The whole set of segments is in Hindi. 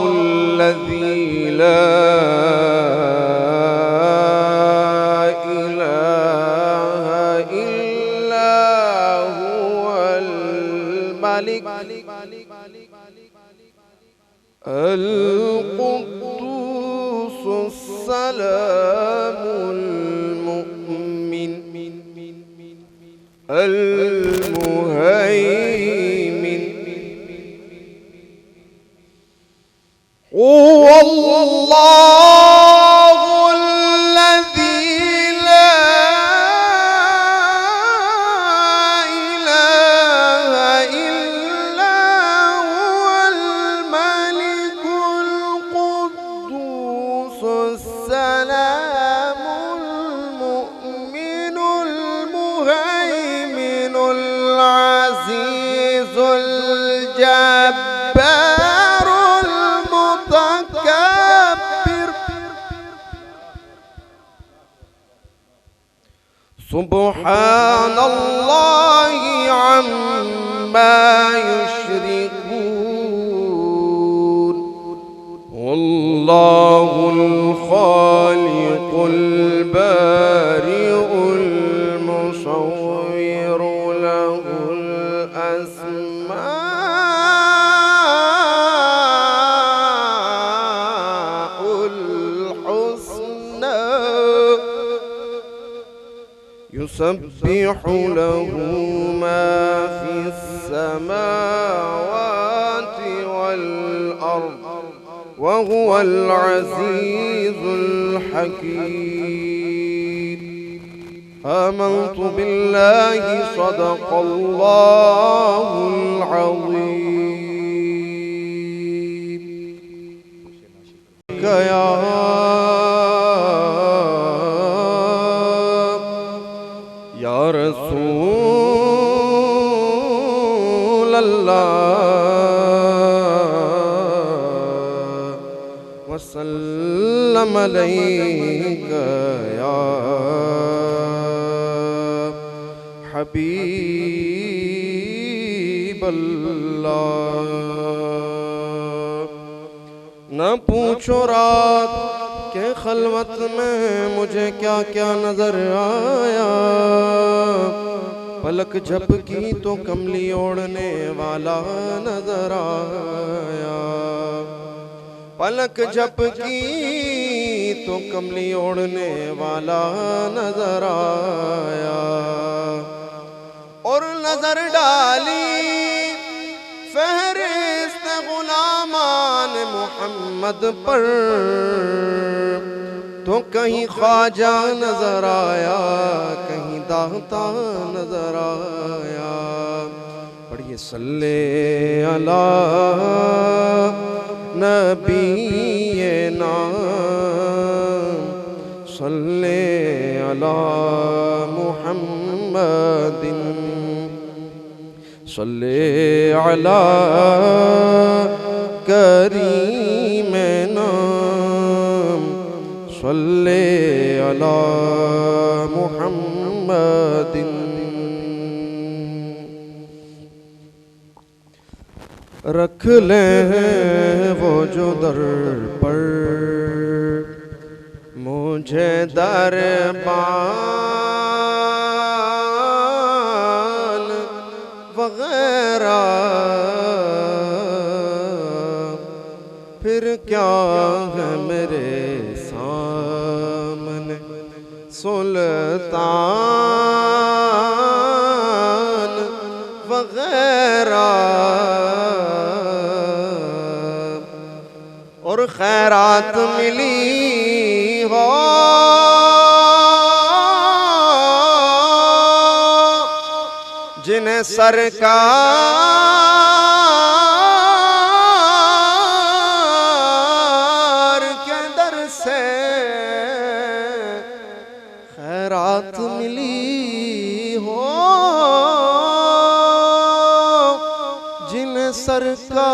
वल्लाहुल्लज़ी ला इलाहा इल्ला हुवल मालिक अल कुद्दूस सलामुल मुमिन अल मुहैमिन वल्लाहुल्लज़ी ला इलाहा इल्ला हुवल मलिकुल कुद्दूस सलामुल मुमिनुल मुहैमिनुल अज़ीज़ुल जब्बारुल मुतकब्बिर सुब्हानल्लाहि अम्मा युश्रिकून वल्लाहुल खालिकुल बारिउल मुसव्विरु लहुल अस्माउल हुस्ना युसब्बिहु लहु मा फिस समावाति वल अर्द व हुवल अज़ीज़ुल हकीम आमन्तु बिल्लाहि सदक़ल्लाहुल अज़ीम या रसूल अल्लाह वसल्लम अलैका या हबीब अल्लाह। न पूछो रात के खलवत में मुझे क्या क्या नजर आया, पलक झपकी तो कमली ओढ़ने वाला नजर आया, पलक झपकी तो कमली ओढ़ने वाला नजर आया, और नजर डाली फहरिस्त गुलामान मोहम्मद पर तो कहीं ख्वाजा नजर आया, कहीं दाता नजर आया। पढ़िए सल्ले अला नबीए नाम सल्ले अला मुहम्मदिन सल्ले अला करीम नाम सल्ले अला मुहम्मदिन। रख ले वो जो दर पर मुझे दरबान वगैरह, फिर क्या है मेरे सामने सुल्तान वगैरह, और खैरात मिली हो जिन्हें सरकार के दर से खैरात मिली हो, जिन्हें सरकार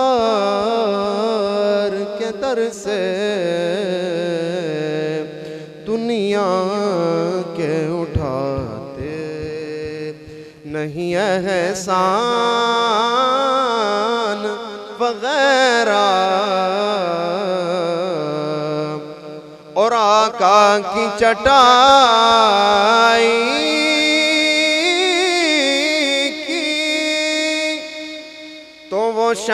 के दर से के उठाते नहीं एहसान वगैरह, और आका की चटाई की तो वो शान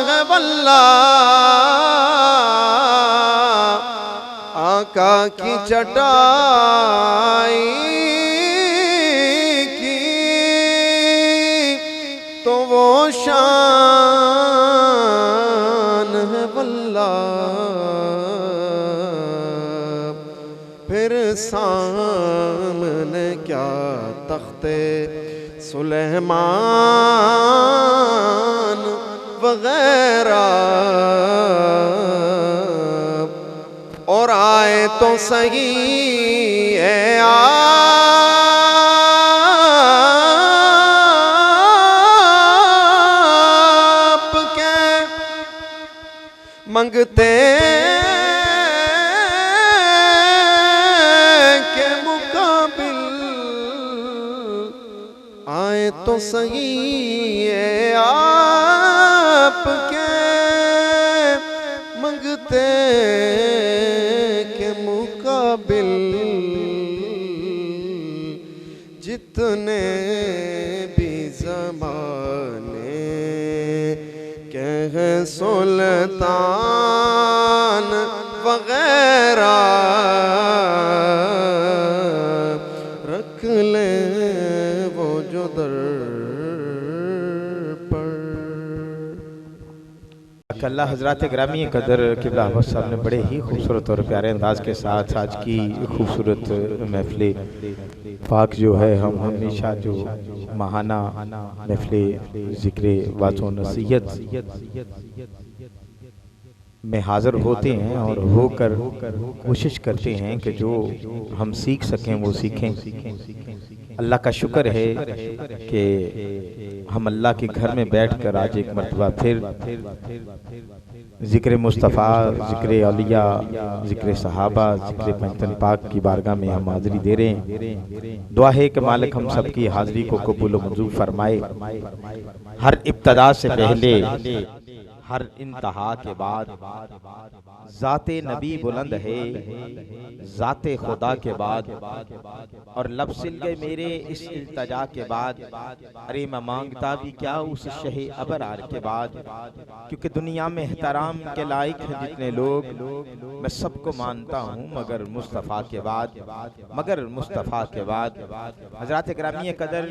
है वल्लाह। आका की चटाई की तो वो शान है वल्लाह। फिर सामने क्या तख्ते सुलेमान वगैरह, और आए तो सही है आप के मंगते के मुकाबिल। आए तो सही है आप के मंगते के मुकाबिल, जितने भी ज़माने के हैं सुल्तान वगैरह, रख ले वो जो दर पर। अल्लाह हजरात ग्रामी कदर किबला अहमद साहब ने बड़े ही खूबसूरत और प्यारे अंदाज के साथ आज की खूबसूरत महफिल पाक जो है, हम हमेशा जो महाना महफिल ज़िक्र वाज़ो नसीहत में हाज़िर होते हैं और होकर कोशिश करते हैं कि जो हम सीख सकें वो सीखें। अल्लाह का शुक्र है कि हम अल्लाह के घर में बैठकर आज एक मरतबा फिर ज़िक्र मुस्तफ़ा, ज़िक्र औलिया, ज़िक्र सहाबा, ज़िक्र पंचतन पाक की बारगाह में हम हाज़िरी दे रहे हैं। दुआ है कि मालिक हम सबकी हाज़िरी को कबूल व मंजूर फरमाए। हर इब्तदा से पहले हर इंतहा के बाद ज़ाते नबी बुलंद है, ज़ाते खुदा के बाद, और लब सिल गए मेरे इस इल्तजा के बाद। अरे मैं मांगता भी क्या उस शहे अबरार के बाद, क्योंकि दुनिया में एहतराम के लायक हैं जितने लोग, मैं सबको मानता हूँ मगर मुस्तफ़ा के बाद, मगर मुस्तफ़ा के बाद। हज़रात ग्रामी कदर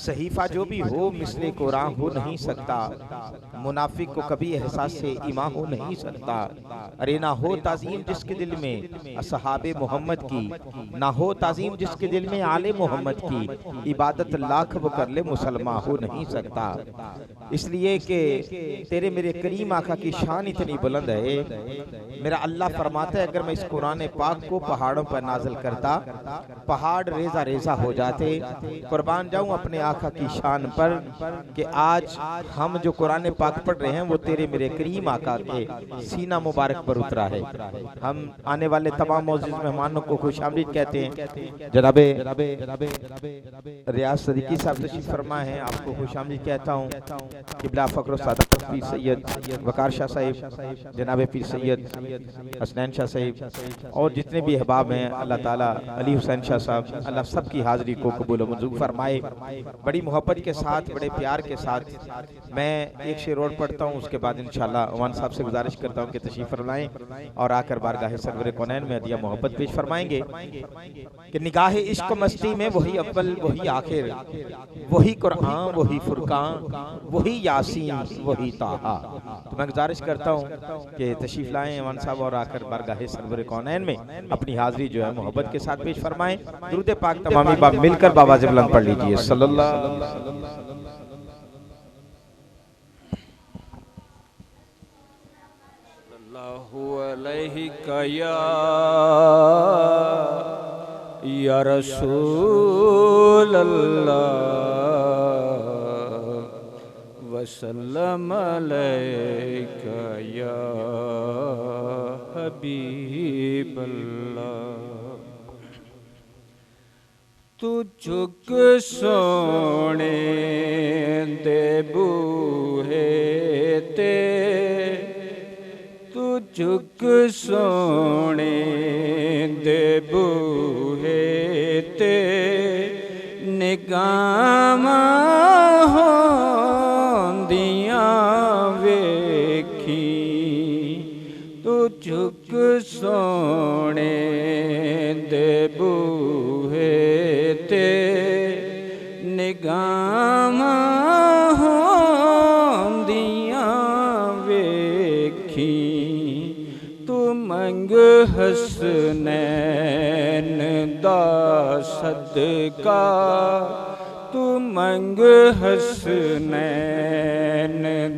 सहीफ़ा जो भी हो मिसले कुरान हो नहीं सकता, मुनाफिक को कभी एहसास से ईमान हो नहीं सकता। अरे ना हो ताज़ीम जिसके दिल में असहाबे मोहम्मद की, ना हो ताज़ीम जिसके दिल में आले मोहम्मद की, इबादत लाख वो कर ले मुसलमान हो नहीं सकता। इसलिए कि तेरे मेरे करीम आका की शान इतनी बुलंद है। मेरा अल्लाह फरमाता है अगर मैं इस कुरान पाक को पहाड़ों पर नाज़िल करता, पहाड़ रेजा रेजा हो जाते। कुर्बान जाऊं अपने आका की शान पर कि आज हम जो कुरान पाक पढ़ रहे हैं वो तेरे मेरे करीम आका के सीना मुबारक पर उतरा है। हम आने वाले तमाम मौजूद मेहमानों को खुशामदीद कहते हैं। जनाबे रियाज सदीकी साहब तशरीफ फरमा है, आपको खुशामदीद कहता हूँ। किबला फखर सादत पीर सैयद वकार शाह साहिब, जनाबे पीर सैयद हसनैन शाह साहिब, और जितने भी अहबाब हैं, अल्लाह ताला अली हुसैन शाह साहब, अल्लाह सब की हाज़िरी को कबूल मंजूर फरमाए। बड़ी मोहब्बत के साथ, बड़े प्यार के साथ मैं एक शेर और पढ़ता हूँ, उसके बाद इंशाअल्लाह अमान साहब से गुजारिश करता हूँ कि तशरीफ फरमाएं और आकर बारगाह सरवर कौनैन में हदिया मोहब्बत पेश फरमाएंगे कि निगाह इश्क मस्ती में वही अव्वल वही आखिर, वही कुरान वही फुरकान वही यासीन वही ताहा। तो मैं गुजारिश करता हूँ कि तशरीफ लाएं अमान साहब और आकर बारगाह सरवर कौनैन में अपनी हाज़िरी जो है मोहब्बत के साथ पेश फरमाएं। दुरूद पाक तमामी बाप मिलकर बाबा से बुलंद पढ़ लीजिए सल्लल्लाहु अलैहि या रसूल अल्लाह व वसल्लम अलैका या हबीबल्लाह। तू झुक सोने दे बूहे ते, तू झुक सोने दे बूहे ते, निगाहां होंदियां वेखी। तू झुक सोने दे बूहे ते, निगाहां होंदियां वेखी। तू मंग हसनैन दा सदका, तू मंग हसनैन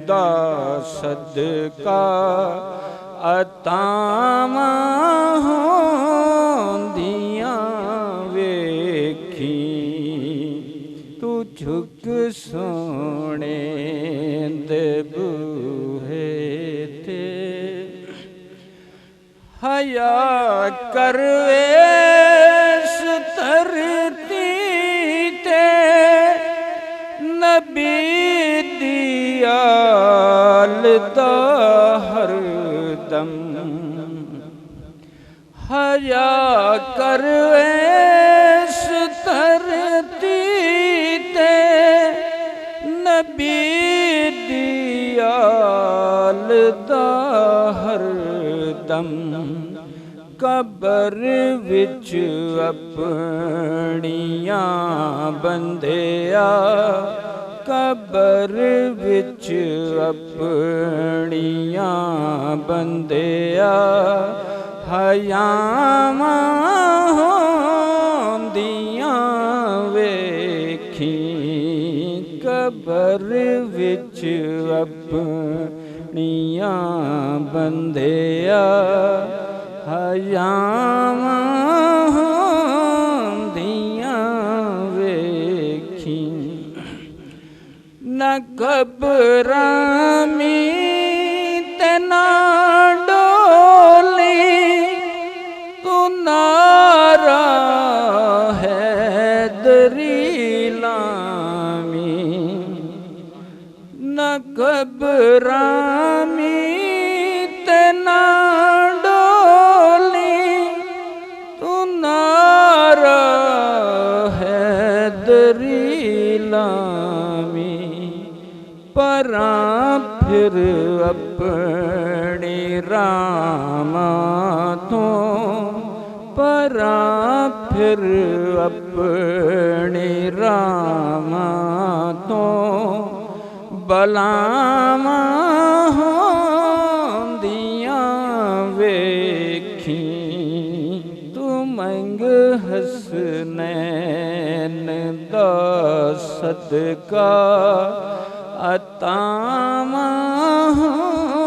दा सदका, अतावां होंदियां वेखी। तू झुक सोने दे बूहे ते, हया करवे धरती ते, नबी दियाल दा हरदम। हया करवे धरती ते, नबी दियाल दा हरदम। कबर विच अपनियां बंदिया, कबर विच अपनियां बंदिया, हयावां होंदियां वेखी। कबर विच अपनियां बंदिया, हयावां होंदियां वेखी। न घबरां ते ना डोली, तू नारा हैदरी लामी। न घबरां ते ना डोली, तू नारा हैदरी लामी। परां फिर अपनी रामा तो, परां फिर अपनी रामा तो, बलावां होंदियां वेखी। तू मंग हसनैन दा सदका, अतावां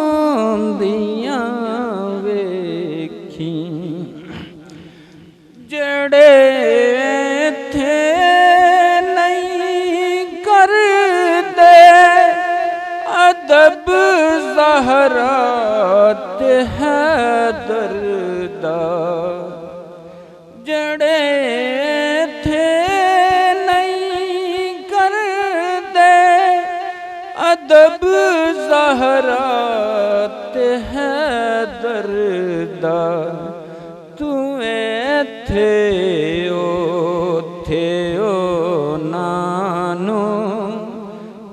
होंदियां वेखी। जड़े थे नहीं करदे अदब ज़हरा ते हैदर दा। जड़े थे नहीं करदे अदब ज़हरा ते हैदर दा। तू एथे ओथे ओ नानू,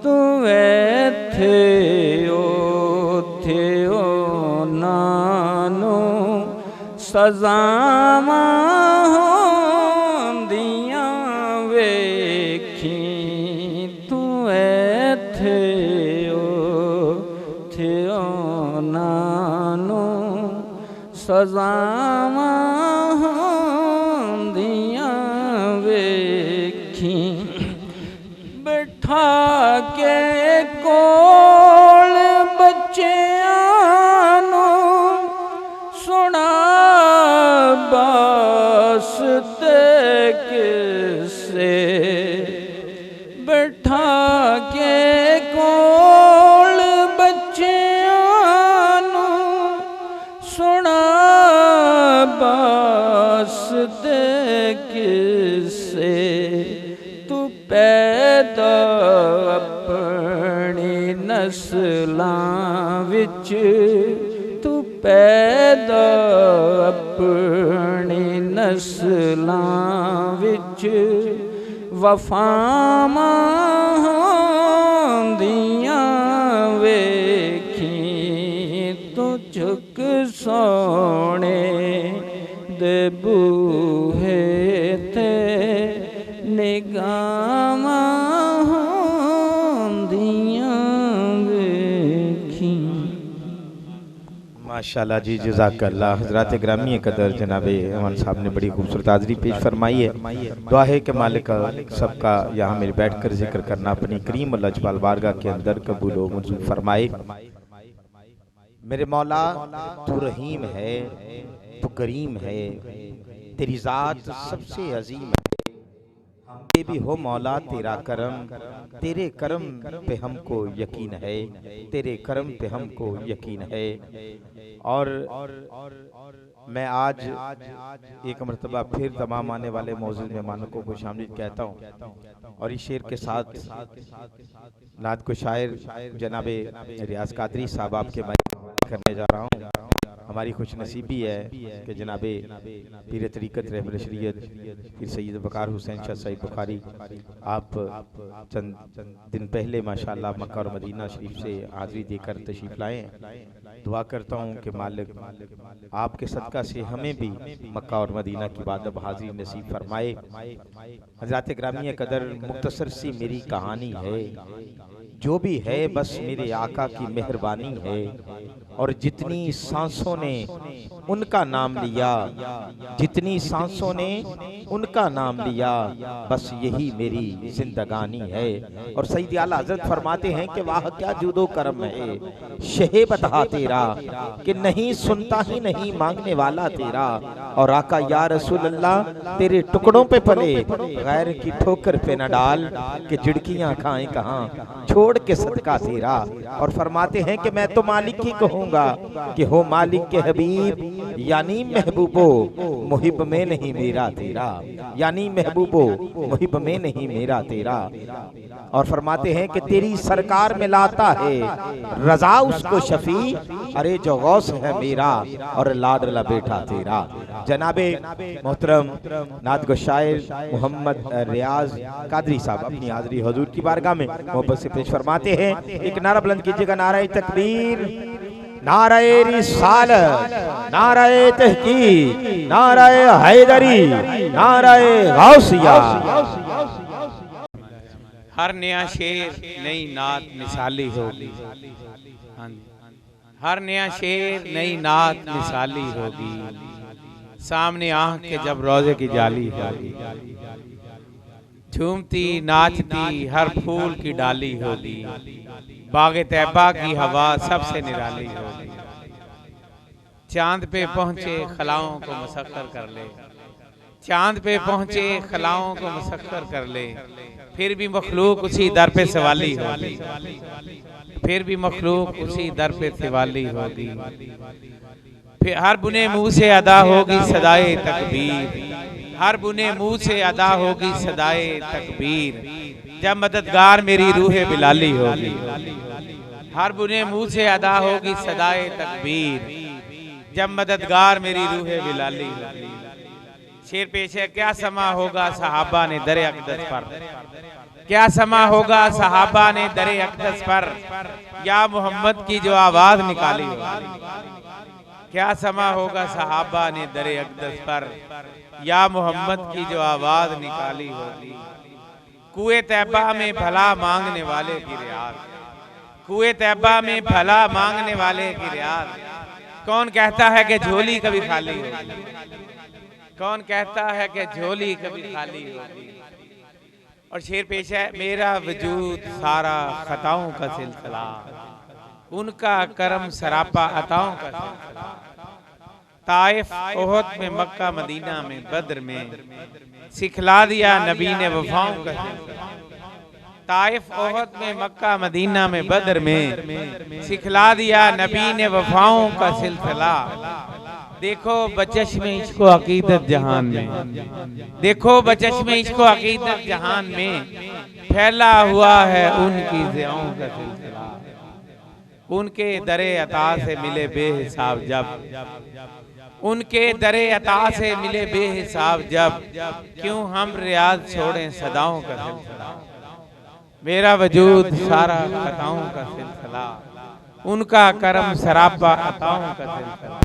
तू एथे ओथे ओ नानू, सज़ावां होंदियां वेखी। तू एथे ओथे ओ नानू, सज़ावां होंदियां वेखी। बिठा के कोल बच्चियां नू, सुना वास्ते किस्से। बिठा के कोल किसे तू पैदा अपनी नस्लां विच तू पैदा अपनी नस्लां विच वफावां होंदियां वेखी तू झुक सोने दे बूहे ते निगाहां होंदियां वेखी। माशाल्लाह जी, जज़ाकल्लाह। हज़रात ग्रामी कदर जनाब अमान साहब ने बड़ी खूबसूरत हाज़री पेश फरमाई है। दुआ है कि मालिक सबका यहाँ मेरे बैठ कर जिक्र करना अपनी करीम और लजपाल बारगाह के अंदर कबूल व मंजूर फरमाए। मेरे मौला तू रहीम है, तू करीम है, तेरी ज़ात सबसे अजीम है। ये भी हो मौला तेरा करम, तेरे करम पे हमको यकीन है, तेरे करम पे हमको यकीन है। और मैं आज एक मरतबा फिर तमाम आने वाले मौजूद मेहमानों को खुशामदीद कहता हूँ और इस शेर के साथ नात को शायर जनाबे रियाज कादरी साहब आपके माइक करने जा रहा हूँ। हमारी खुश नसीबी है कि जनाबे पीर तरीक़त रहबर शरीयत फिर सैयद वक़ार हुसैन शाह साहिब बुखारी आप चंद दिन पहले माशाअल्लाह मक्का और मदीना शरीफ से हाज़िरी देकर तशरीफ़ लाए। दुआ करता हूँ कि मालिक आपके सदका से हमें भी मक्का और मदीना की बादब हाज़िरी नसीब फरमाए। हज़रात ग्रामी कदर मुख्तसर सी मेरी कहानी है, जो भी है बस मेरे आका की मेहरबानी है। और जितनी सांसों ने उनका नाम लिया, जितनी सांसों ने उनका नाम लिया, बस यही मेरी जिंदगानी है। और सईद आला हज़रत फरमाते हैं कि वाह क्या जूदो करम है शहे बता तेरा, कि नहीं सुनता ही नहीं मांगने वाला तेरा। और आका या रसूल अल्लाह तेरे टुकड़ों पे पले, गैर की ठोकर पे न डाल, कि झिड़कियां खाएं कहाँ छोड़ के सदका तेरा। और फरमाते हैं कि मैं तो मालिक ही कहूँगा कि हो मालिक के हबीब, यानी महबूबो मुहिब में नहीं मेरा तेरा, यानी महबूबो मुहिब में नहीं मेरा तेरा। और फरमाते हैं कि तेरी सरकार में लाता है रजा उसको शफी, अरे जो गौस है मेरा और लाडला बेटा तेरा। जनाबे मोहतरम नात गो शायर मोहम्मद रियाज कादरी साहब अपनी हाज़िरी हुजूर की बारगाह में मोहब्बत से पेश फरमाते हैं। एक नारा बुलंद कीजिएगा, नारे तकबीर, नारे रिसालत, नारे तहकीक, नारे हैदरी, नारे गौसिया। हर नया शेर नई नात मिसाली होगी। हाँ, हर नया शेर नई नात मिसाली होगी। सामने आँख के जब रोजे की जाली होगी, झूमती नाचती हर फूल की डाली होगी। बागे तैबा की हवा सबसे निराली होगी। चांद पे पहुंचे खलाओं को मुसक्कर कर ले, चांद पे पहुंचे खलाओं को मुसक्कर कर ले, फिर भी मखलूक उसी दर पे सवाली होगी, फिर भी मखलूक उसी दर पे सवाली होगी। फिर हर बुने मुंह से अदा होगी सदाए तकबीर, हर बुने मुंह से अदा होगी सदाए तकबीर, जब मददगार मेरी रूहे बिलाली होगी। हर बुने मुंह से अदा होगी सदाए तकबीर, जब मददगार मेरी रूहे बिलाली होगी। शेर पेश है, क्या समा होगा सहाबा ने दरे अक़दस पर, क्या समा होगा सहाबा ने दरे अक़दस पर, या मोहम्मद की जो आवाज निकाली होगी। क्या समा होगा सहाबा ने दरे अक़दस पर, या मोहम्मद की जो आवाज निकाली होगी। कुए तैबा में भला मांगने वाले की रियाद, कुए तैबा में भला मांगने वाले की रियाद। कौन कहता है कि झोली कभी खाली होगी, कौन कहता है कि झोली कभी खाली होगी। और शेर पेश है, मेरा वजूद सारा खताओं का सिलसिला, उनका करम सरापा अताओं का सिलसिला। ताइफ ओहद में मक्का मदीना में बद्र में सिखला दिया नबी ने वफाओं का सिलसिला। ताइफ ओहद में मक्का मदीना में बद्र में सिखला दिया नबी ने वफाओं का सिलसिला। देखो बचश्मे इश्को अकीदत जहान में, देखो बचश्मे इश्को अकीदत जहान में फैला हुआ है उनकी ज़ियाओं का सिलसिला। उनके दरे अता से मिले बेहिसाब जब, उनके दरे अता से मिले बेहिसाब जब, क्यों हम रियाज छोड़ें सदाओं का सिलसिला। मेरा वजूद सारा अताओं का सिलसिला, उनका करम सरापा अताओं का सिलसिला।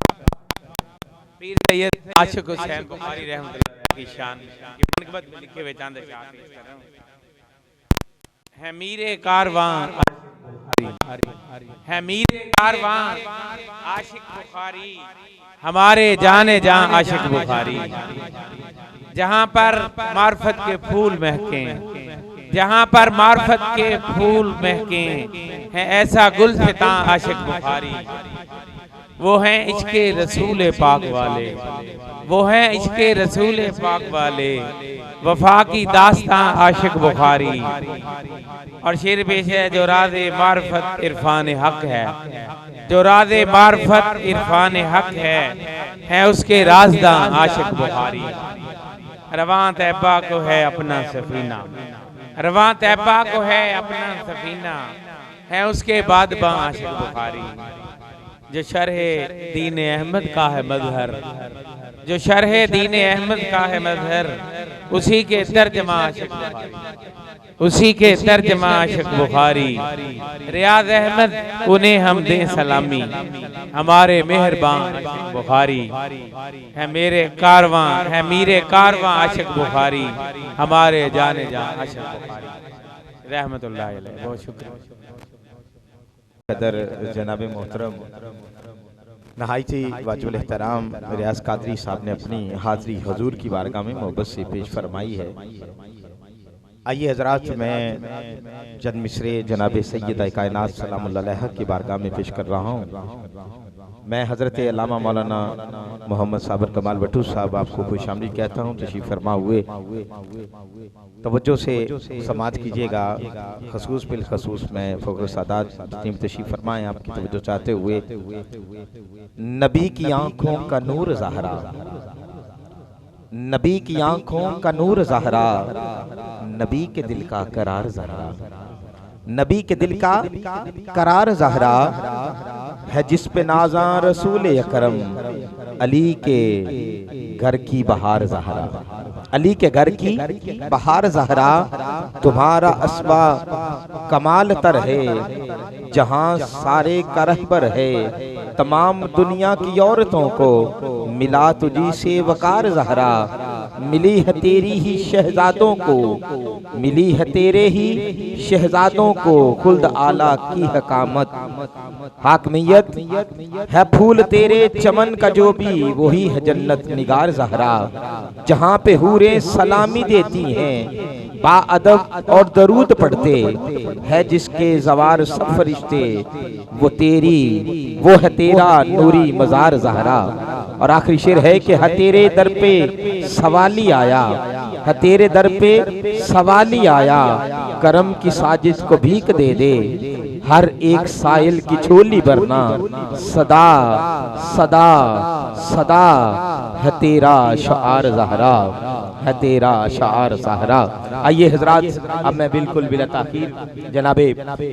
पीर सैयद आशिक हुसैन बुखारी रहमतुल्लाह की शान की मनक़बत में लिखे हुए चंद अशआर पेश कर रहा हूं। है मीरे कारवां, है मीरे कारवां आशिक बुखारी, हमारे जाने जां आशिक बुखारी। जहां पर मार्फत के फूल महके, जहां पर मार्फत के फूल महके, है ऐसा गुलसितां आशिक बुखारी। वो हैं इश्के रसूल पाक वाले, वो हैं इश्के रसूल पाक वाले, वफा की दास्तां आशिक बुखारी। और शेर पेश है, जो राज़े मार्फत इरफान हक है, जो राज़े मार्फत इरफान हक है उसके राज़दां आशिक बुखारी। रवां तैबा को है अपना सफीना, रवां तैबा को है अपना सफीना, है उसके बादबां आशिक बुखारी। जो शरहे दीन अहमद का है मजहर, जो शरहे दीन अहमद का है मजहर, उसी के तर्जमा आशिक बुखारी, उसी के तर्जमा आशिक बुखारी। रियाज अहमद उन्हें हम दें सलामी, हमारे मेहरबान आशिक बुखारी। है मेरे कारवां, है मीरे कारवां आशिक बुखारी, हमारे जाने जां आशिक बुखारी। रहमतुल्लाह अलैह। बहुत शुक्रिया। कदर जनाब मोहतरम नहायत वाजिबुल एहतराम रियाज कादरी साहब ने अपनी हाज़री हुजूर की बारगाह में मोहब्बत से पेश फरमाई है। आइए हजरात, मैं चंद मिसरे जनाब सैयद कायनात सलामुल्लाह अलैह की बारगाह में पेश कर रहा हूँ। मैं हज़रत अल्लामा मौलाना मोहम्मद साबर कमाल बटू साहब आपको खुशामदीद कहता हूँ। तशरीफ़ फरमा हुए तवज्जो से समात कीजिएगा। खसूस बिल खसूस मैं फ़ख्र सादात जितनी तशरीफ़ फरमाएँ आपकी तवज्जो चाहते हुए, नबी की आँखों का नूर ज़हरा, नबी की आँखों का नूर ज़हरा, नबी के दिल का करार ज़हरा, नबी के दिल का करार ज़हरा है जिस पे नाज़ा रसूल अकरम, अली के घर की बहार ज़हरा, अली के घर की बहार ज़हरा। तुम्हारा अस्बा कमाल तर है, जहां सारे का रहबर है, तमाम दुनिया की औरतों को मिला तुझी से वकार ज़हरा। मिली है तेरी ही शहजादों को, मिली है तेरे ही शहजादों को खुल्द आला की हकामत। हाकमियत है फूल तेरे चमन का जो भी, वही है जन्नत निगार ज़हरा। जहाँ पे हूरें सलामी देती हैं, बाअदब और दरूद पढ़ते है जिसके ज़वार सब फरिश्ते, वो तेरी वो है तेरा नूरी मज़ार ज़हरा। और आखिरी शेर है कि है तेरे दर पे सवाली आया, है तेरे दर पे सवाली आया, करम की साजिश को भीख दे दे, हर एक साइल की झोली भरना, सदा सदा सदा है तेरा शार ज़हरा, है तेरा शार ज़हरा। आइए हजरात, अब मैं बिल्कुल बिला ताखीर जनाबे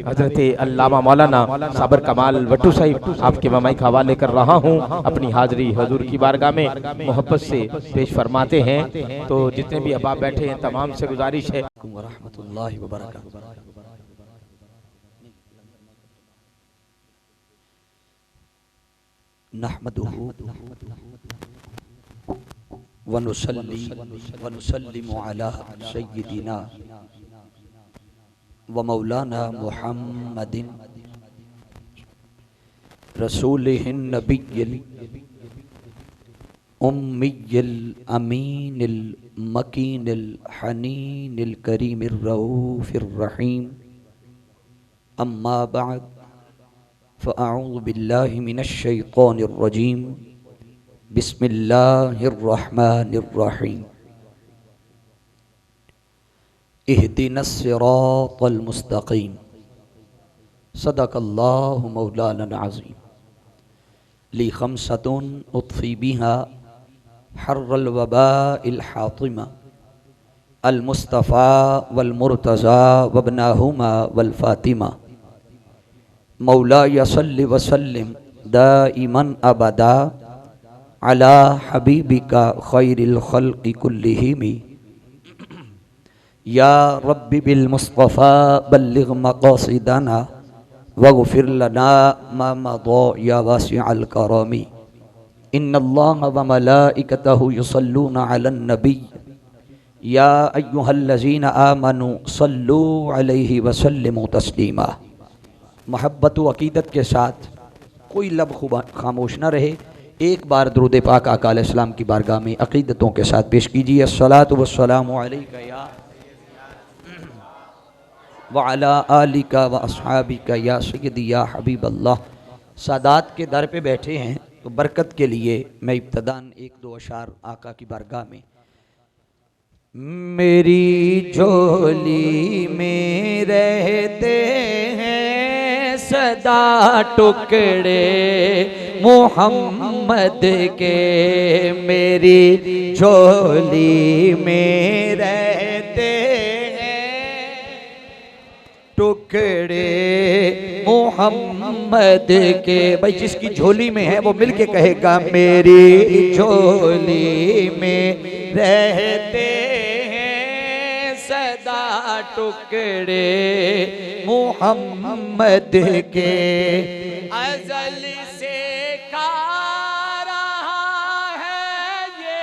हजरत अल्लामा मौलाना साबर कमाल बट्टू साहिब आपके ममाई का हवाले कर रहा हूँ। अपनी हाज़री हुजूर की बारगाह में मोहब्बत से पेश फरमाते हैं। तो जितने भी अहबाब बैठे हैं तमाम से गुजारिश है। रहमतुल्लाहि व बरकातहू। नहमदुहु व नुसल्ली व नुसल्लिमु अला सय्यिदिना व मौलाना मुहम्मदिन रसूलिहिन नबिय्यिल उम्मिय्यिल अमीनिल मकीनिल हनीनिल करीमिर रऊफिर रहीम। अम्मा बअद फ़अऊज़ु बिल्लाहि मिनश शैतानिर रजीम। बिस्मिल्लाहिर रहमानिर रहीम। इहदिनस सिरातल मुस्तक़ीम। सदक़ल्लाहु मौलाना अज़ीम। ली खमसतुन उत्फ़ी बिहा हर्रल वबाइल हातिमा अल मुस्तफ़ा वल मुर्तज़ा वबनाहुमा वल फातिमा मौला यसल्लि वसल्लिम दाइमन अबदा अला हबीबिका खैरिल खल्क़ि कुल्लिहिमी या रब्बी बिल मुस्तफ़ा बल्लिग मक़ासिदना वग़फिर लना मा मदा या वासिअल करमी इन्नल्लाह व मलाइकतहु युसल्लूना अलन नबी या अय्युहल्लज़ीना आमनू सल्लू अलैहि वसल्लिमू तस्लीमा। मोहब्बत व अक़ीदत के साथ कोई लब खामोश न रहे, एक बार दुरूद पाक आका अलैहिस्सलाम की बारगाह में अक़ीदतों के साथ पेश कीजिए। अस्सलातु वस्सलामु अलैका या व अला आलिका व अस्हाबिका या सय्यदी या हबीब अल्लाह। सादात के दर पे बैठे हैं तो बरकत के लिए मैं इब्तदान एक दो अशार आका की बारगाह में। मेरी झोली में रहते हैं सदा टुकड़े मोहम्मद के, मेरी झोली में रहते हैं टुकड़े मोहम्मद के। भाई जिसकी झोली में है वो मिलके कहेगा मेरी झोली में रहते हैं सदा टुकड़े मोहम्मद के। अज़ल से खा रहा है ये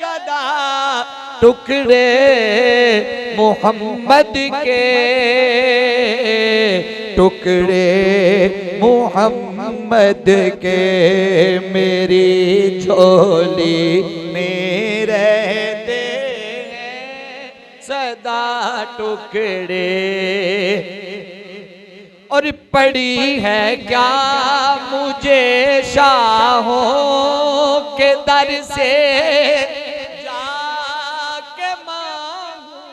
गदा टुकड़े मोहम्मद के, टुकड़े मोहम्मद के। मेरी झोली में रहते हैं सदा टुकड़े। और पड़ी है क्या मुझे शाहों के दर से जाके मांगू,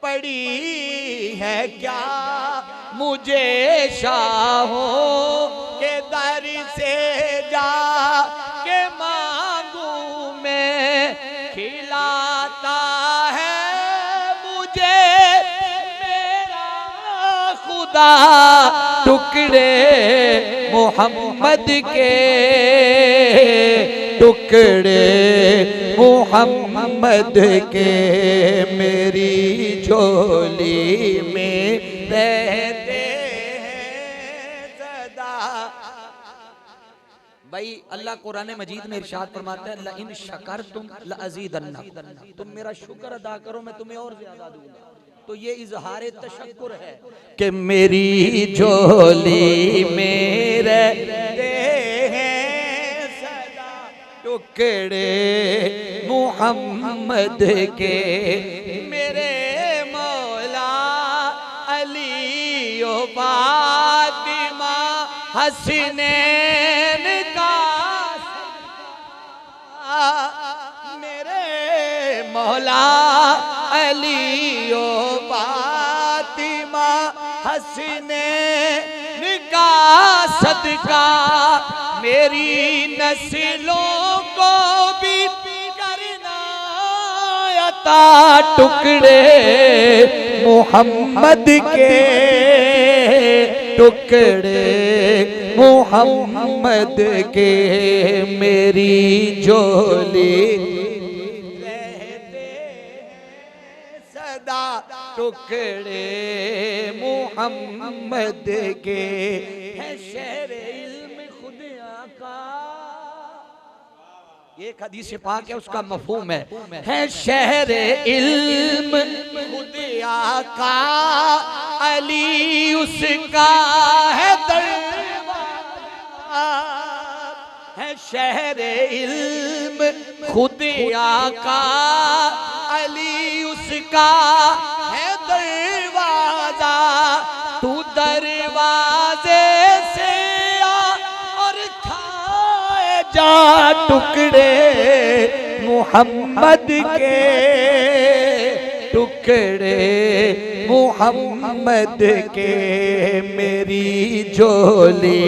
पड़ी है क्या मुझे शाहों के दर से जाके मांगू मैं। खिलाता है मुझे मेरा खुदा टुकड़े मोहम्मद के, टुकड़े मोहम्मद के। मेरी झोली में रहते हैं सदा। भाई अल्लाह कुरान मजीद में इरशाद फरमाता है इन शकरतुम लअज़ीदन्नकुम, तुम मेरा शुक्र अदा करो मैं तुम्हें और ज्यादा दूंगा। तो ये इजहार तशक्कुर है कि मेरी झोली में रहते हैं सदा टुकड़े मोहम्मद के। मेरे मौला अली ओ फातिमा हसनैन का, मेरे मौला अली ओ फातिमा हसनैन का सदका मेरी नस्लों को भी करना अता टुकड़े मोहम्मद के, टुकड़े मोहम्मद के। मेरी झोली रहते सदा टुकड़े मोहम्मद के। है शहर इल्म खुद आका, एक हदीस पाक है उसका मफहूम है शहर इल्म खुद आका अली उसका है दरबार। है शहर इल्म खुद आका अली उसका है दरवाजा। तू दरवाजे से आ और खाए जा टुकड़े मोहम्मद के, टुकड़े मोहम्मद के मेरी झोली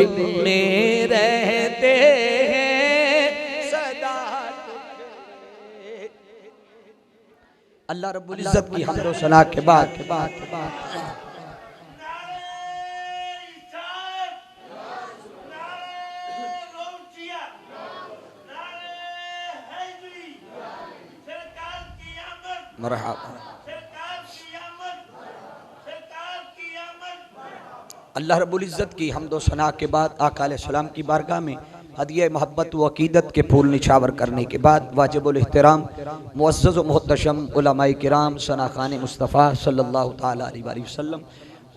में रहते हैं सदा। अल्लाह रब्बुल इज्जत की हमदो सना के बाद मरहबा। अल्लाह रब्बुल इज़्ज़त की हम्दो सना के बाद आका अलैहिस्सलाम की बारगाह में हदिया मोहब्बत व अकीदत के फूल निछावर करने के बाद वाजिबुल एहतराम मुअज़्ज़ज़ व मुहतशम उलमाए किराम सनाखान मुस्तफ़ा सल्लल्लाहु ताला अलैहि वसल्लम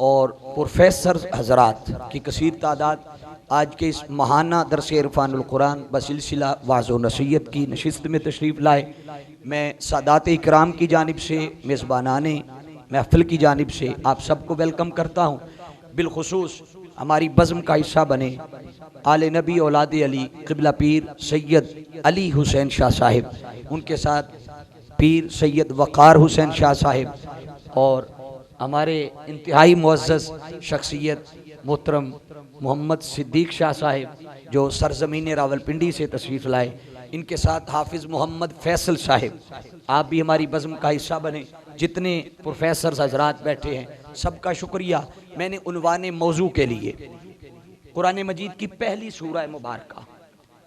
और प्रोफेसर हज़रात की कसीर तादाद आज के इस महाना दरस इरफानुल कुरान बसिलसिला वाज़ो नसीहत की नशिस्त में तशरीफ़ लाए। मैं सादात इकराम की जानिब से मेज़बानाने महफ़िल की जानिब से आप सबको वेलकम करता हूँ। बिलखुसूस हमारी बज़्म का हिस्सा बने आले नबी औलाद अली क़िबला पीर सैयद अली हुसैन शाह साहिब, उनके साथ पीर सैयद वक़ार हुसैन शाह साहिब और हमारे इंतहाई मुअज़्ज़ज़ शख्सियत मोहतरम मोहम्मद सिद्दीक़ शाह साहिब जो सरज़मीन रावलपिंडी से तशरीफ़ लाए। इनके साथ हाफिज़ मोहम्मद फैसल साहिब, आप भी हमारी बज़्म का हिस्सा बने। जितने प्रोफेसर हज़रात बैठे हैं सबका शुक्रिया। मैंने उन्वाने मौजू के लिए कुरान मजीद की पहली सूरह मुबारका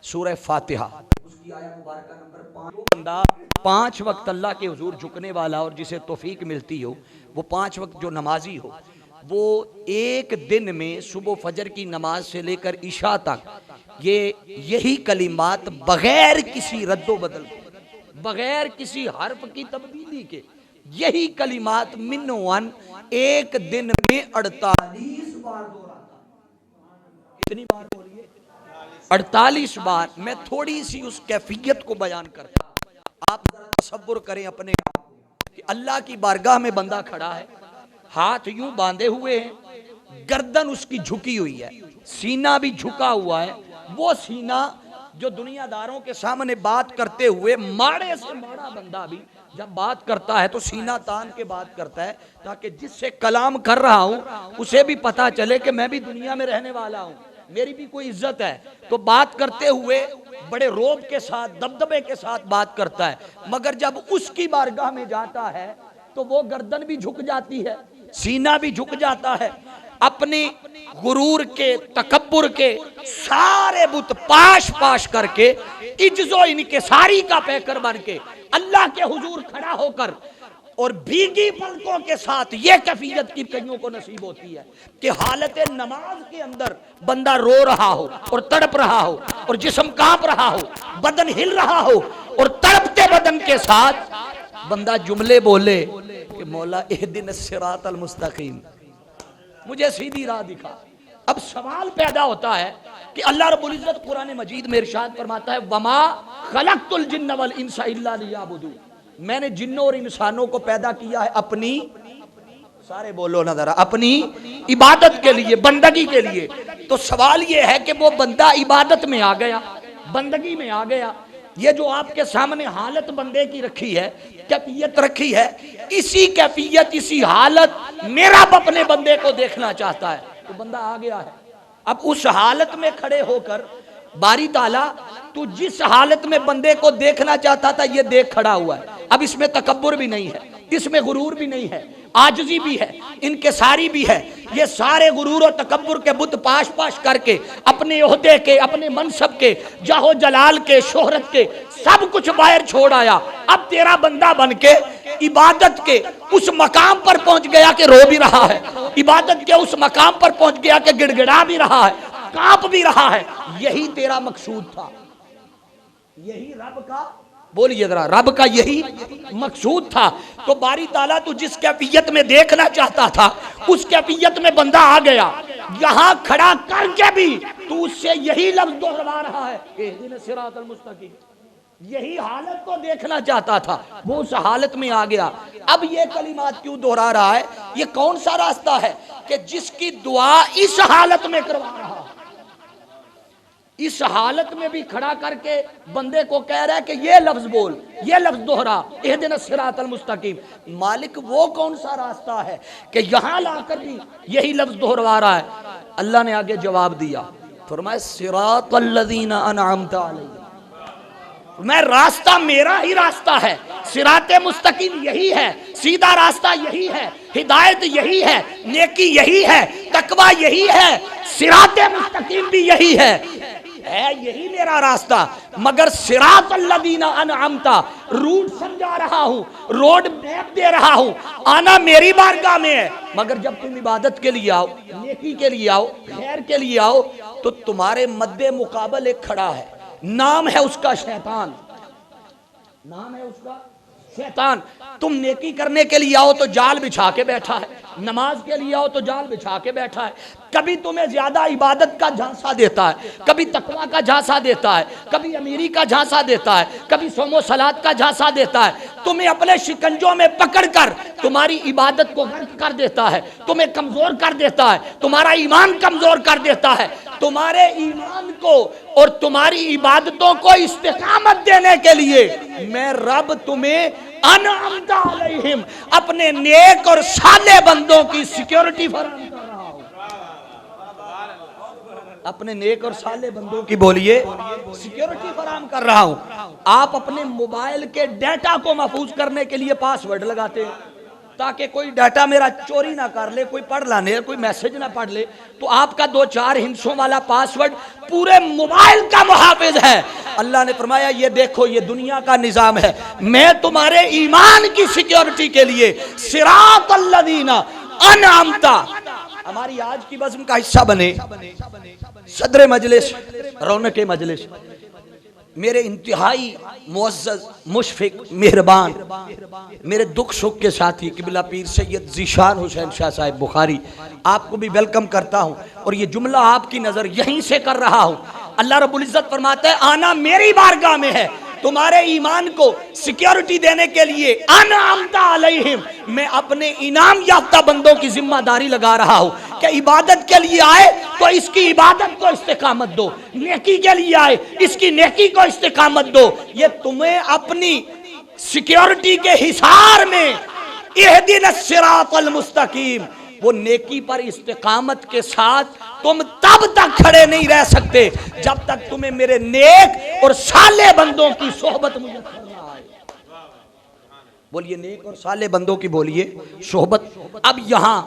सूरह फातिहा उसकी आयत मुबारका नंबर 5, बंदा 5 वक्त अल्लाह के हुजूर झुकने वाला और जिसे तौफीक मिलती हो, वो 5 वक्त जो नमाजी हो, वो एक दिन में सुबह फजर की नमाज से लेकर इशा तक यही कलिमात बगैर किसी रद्दो बदल, बगैर किसी हर्फ की तब्दीली के यही कलिमात मिनवन एक दिन में 48 बार दोहराता। कितनी बार बोलिए? 48 बार। मैं थोड़ी सी उस कैफियत को बयान करता, आप तसव्वुर करें अपने आप कि अल्लाह की बारगाह में बंदा खड़ा है, हाथ यूं बांधे हुए हैं, गर्दन उसकी झुकी हुई है, सीना भी झुका हुआ है। वो सीना जो दुनियादारों के सामने बात करते हुए माड़े से माड़ा बंदा भी जब बात करता है तो सीना तान के बात करता है, ताकि जिससे कलाम कर रहा हूं उसे भी पता चले कि मैं भी दुनिया में रहने वाला हूं, मेरी भी कोई इज्जत है। तो बात करते हुए बड़े रोब के साथ, दबदबे के साथ बात करता है, मगर जब उसकी बारगाह में जाता है तो वो गर्दन भी झुक जाती है, सीना भी झुक जाता है। अपने गुरूर के, तकब्बुर के सारे बुत पाश पाश करके इज्जो इनकिसारी का पैकर बन के अल्लाह के हुजूर खड़ा होकर और भीगी पलकों के साथ ये कैफियत की कईयों को नसीब होती है कि हालत नमाज के अंदर बंदा रो रहा हो और तड़प रहा हो और जिस्म कांप रहा हो, बदन हिल रहा हो और तड़पते बदन के साथ बंदा जुमले बोले कि मौला इहदिन सिरातल मुस्तकीम, मुझे सीधी राह दिखा। अब सवाल पैदा होता है कि अल्लाह रब्बुल इज्जत कुरान मजीद में इरशाद फरमाता है वमा खलक़तुल जिन्न वल इंसा इल्ला लियअबुदून, मैंने जिन्नों और इंसानों को पैदा किया है अपनी, सारे बोलो ना जरा, अपनी इबादत के लिए, बंदगी के लिए। तो सवाल ये है कि वो बंदा इबादत में आ गया, बंदगी में आ गया। ये जो आपके सामने हालत बंदे की रखी है, कैफियत रखी है, इसी कैफियत, इसी हालत मेरा अपने बंदे को देखना चाहता है, तो बंदा आ गया है। अब उस हालत में खड़े होकर बारी ताला तू जिस हालत में बंदे को देखना चाहता था ये देख खड़ा हुआ है। अब इसमें तकब्बुर भी नहीं है, इसमें गुरूर भी नहीं है, आजजी भी है, इनकिसारी भी है। ये सारे गुरूर और तकब्बुर के बुत पाश पाश करके अपने ओहदे के, अपने मनसब के, जाहो जलाल के, शोहरत के सब कुछ बाहर छोड़ आया। अब तेरा बंदा बन के इबादत के उस मकाम पर पहुंच गया कि रो भी रहा है, इबादत के उस मकाम पर पहुंच गया कि गिड़गिड़ा भी रहा है, कांप भी रहा है। यही तेरा मकसूद था, यही रब का, बोलिए जरा, रब का यही मकसूद था। तो बारी ताला तू जिस कैफियत में देखना चाहता था उस कैफियत में बंदा आ गया। यहां खड़ा करके भी तू उससे यही लफ्ज दोहरा रहा है, इहदिन सिरातल मुस्तकीम, यही हालत को देखना चाहता था, वो उस हालत में आ गया। अब ये कलिमात क्यों दोहरा रहा है? ये कौन सा रास्ता है कि जिसकी दुआ इस हालत में करवा रहा है? इस हालत में भी खड़ा करके बंदे को कह रहा है कि ये लफ्ज बोल, ये लफ्ज दोहरा, इहदिना सिरातल मुस्तकीम। मालिक वो कौन सा रास्ता है कि यहां लाकर भी यही लफ्ज दोहरा रहा है? अल्लाह ने आगे जवाब दिया, फरमाया सिरातल लज़ीना अनअमता अलैहिम। मैं रास्ता मेरा ही रास्ता है, सिराते मुस्तकीम यही है, सीधा रास्ता यही है, हिदायत यही है, नेकी यही है, तकवा यही है, सिराते मुस्तकीम भी यही है यही मेरा रास्ता। मगर सिरातल लज़ीना अनअमता, रूट समझा रहा हूं, रोड मैप दे रहा हूं, आना मेरी बारगाह में है। मगर जब तुम इबादत के लिए आओ, नेकी के लिए आओ, खैर के लिए आओ, तो तुम्हारे मद्दे मुकाबल एक खड़ा है, नाम है उसका शैतान, नाम है उसका शैतान। तुम नेकी करने के लिए आओ तो जाल बिछा के बैठा है, नमाज के लिए आओ तो जाल बिछा के बैठा है। कभी तुम्हें ज्यादा इबादत का झांसा देता है, कभी तकवा का झांसा देता है, कभी अमीरी का झांसा देता है, कभी सोमो सलात का झांसा देता है। तुम्हें अपने शिकंजों में पकड़कर तुम्हारी इबादत को गर्क कर देता है, तुम्हें कमजोर कर देता है, तुम्हारा ईमान कमजोर कर देता है। तुम्हारे ईमान को और तुम्हारी इबादतों को इस्तिकामत देने के लिए मैं रब तुम्हें अनअमता अलैहिम, अपने नेक और साले बंदों की सिक्योरिटी फराहम कर रहा हूं। अपने नेक और साले बंदों की बोलिए सिक्योरिटी फराहम कर रहा हूं। आप अपने मोबाइल के डाटा को महफूज करने के लिए पासवर्ड लगाते हैं ताकि कोई डाटा मेरा चोरी ना कर ले, कोई पढ़ लाने, कोई मैसेज ना पढ़ ले। तो आपका 2-4 हिंसों वाला पासवर्ड पूरे मोबाइल का मुहाफिज है। अल्लाह ने फरमाया ये देखो ये दुनिया का निजाम है, मैं तुम्हारे ईमान की सिक्योरिटी के लिए सिरातल लज़ीना अनअमता। हमारी आज की बज़्म का हिस्सा बने सदर मजलिस, रौनक मजलिस, मेरे इंतहाई मुअज़्ज़ज़, मुशफ़िक, मेहरबान, मेरे दुख सुख के साथी किबला पीर सैयद ज़ीशान हुसैन शाह साहिब बुखारी, आपको भी वेलकम करता हूँ और ये जुमला आपकी नज़र यहीं से कर रहा हूँ। अल्लाह रब्बुल इज़्ज़त फरमाता है आना मेरी बारगाह में है, तुम्हारे ईमान को सिक्योरिटी देने के लिए अनअमता अलैहिम, मैं अपने इनाम याफ्ता बंदों की जिम्मेदारी लगा रहा हूं कि इबादत के लिए आए तो इसकी इबादत को इस्तिकामत दो, नेकी के लिए आए इसकी नेकी को इस्तिकामत दो। ये तुम्हें अपनी सिक्योरिटी के हिसार में इहदिनस सिरातल मुस्तकीम, वो नेकी पर इस्तिकामत के साथ तुम तब तक खड़े नहीं रह सकते जब तक तुम्हें मेरे नेक और साले बंदों की सोहबत मुयस्सर ना आए। बोलिए नेक और साले बंदों की बोलिए सोहबत। अब यहाँ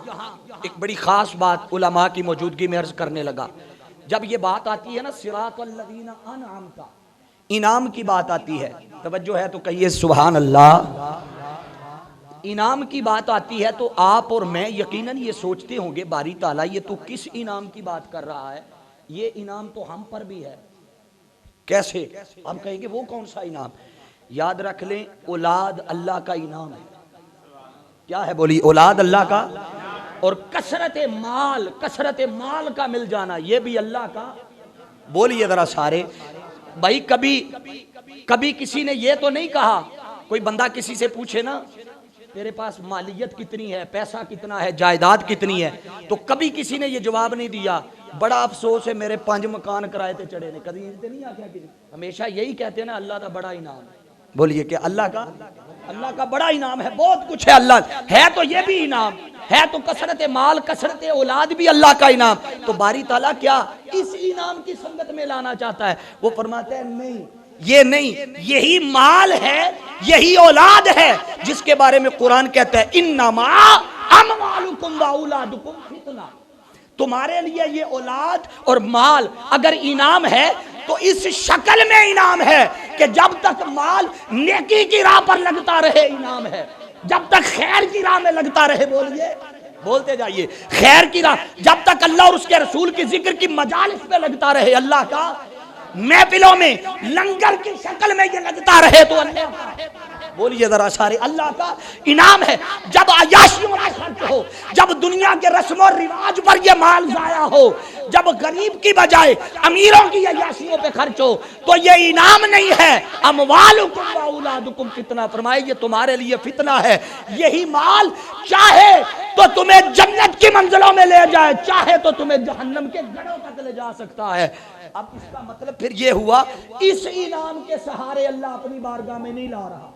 एक बड़ी खास बात उलमा की मौजूदगी में अर्ज करने लगा। जब ये बात आती है ना सिरातल लज़ीना अनअमता, इनाम की बात आती है, तवज्जो है तो कहिए सुभान अल्लाह। इनाम की बात आती है तो आप और मैं यकीनन ये सोचते होंगे बारी ताला ये तो किस इनाम की बात कर रहा है, ये इनाम तो हम पर भी है। कैसे? हम कहेंगे वो कौन सा इनाम? याद रख लें औलाद अल्लाह का इनाम है। क्या है? बोली औलाद अल्लाह का, और कसरत माल का मिल जाना ये भी अल्लाह का। बोलिए जरा सारे भाई, कभी किसी ने ये तो नहीं कहा, कोई बंदा किसी से पूछे ना तेरे पास मालियत कितनी है, पैसा कितना है, जायदाद कितनी है, तो कभी किसी ने ये जवाब नहीं दिया बड़ा अफसोस है मेरे 5 मकान किराए ते चढ़े ने, कभी नहीं आख्या किसी। हमेशा यही कहते हैं ना अल्लाह का बड़ा इनाम है। बोलिए कि अल्लाह का बड़ा इनाम है, बहुत कुछ है अल्लाह है, तो ये भी इनाम है, तो कसरत माल कसरत औलाद भी अल्लाह का इनाम। तो बारी ताला क्या इस इनाम की संगत में लाना चाहता है? वो फरमाता है नहीं, ये नहीं, यही माल है, यही औलाद है जिसके बारे में कुरान कहता है इन्नमा अमवालुकुम व औलादुकुम फितना। तुम्हारे लिए ये औलाद और माल अगर इनाम है तो इस शक्ल में इनाम है कि जब तक माल नेकी की राह पर लगता रहे इनाम है, जब तक खैर की राह में लगता रहे, बोलिए बोलते जाइए खैर की राह, जब तक अल्लाह और उसके रसूल की जिक्र की मजालिस में लगता रहे, अल्लाह का महफिलों में लंगर की शक्ल में ये लगता रहे तो अल्लाह। बोलिए जरा सारे, अल्लाह का इनाम है। जब अयाशियों में खर्च हो, जब दुनिया के रस्म और रिवाज पर यह माल जाया हो, जब गरीब की बजाय अमीरों की अयाशियों पे खर्च हो, तो ये इनाम नहीं है। अमवालुकुम व औलादुकुम फितना, फरमाए ये तुम्हारे लिए फितना है। यही माल चाहे तो तुम्हें जन्नत की मंजिलों में ले जाए, चाहे तो तुम्हें जहन्नम के गढ़ों तक ले जा सकता है। अब इसका मतलब फिर ये हुआ, इस इनाम के सहारे अल्लाह अपनी बारगाह में नहीं ला रहा।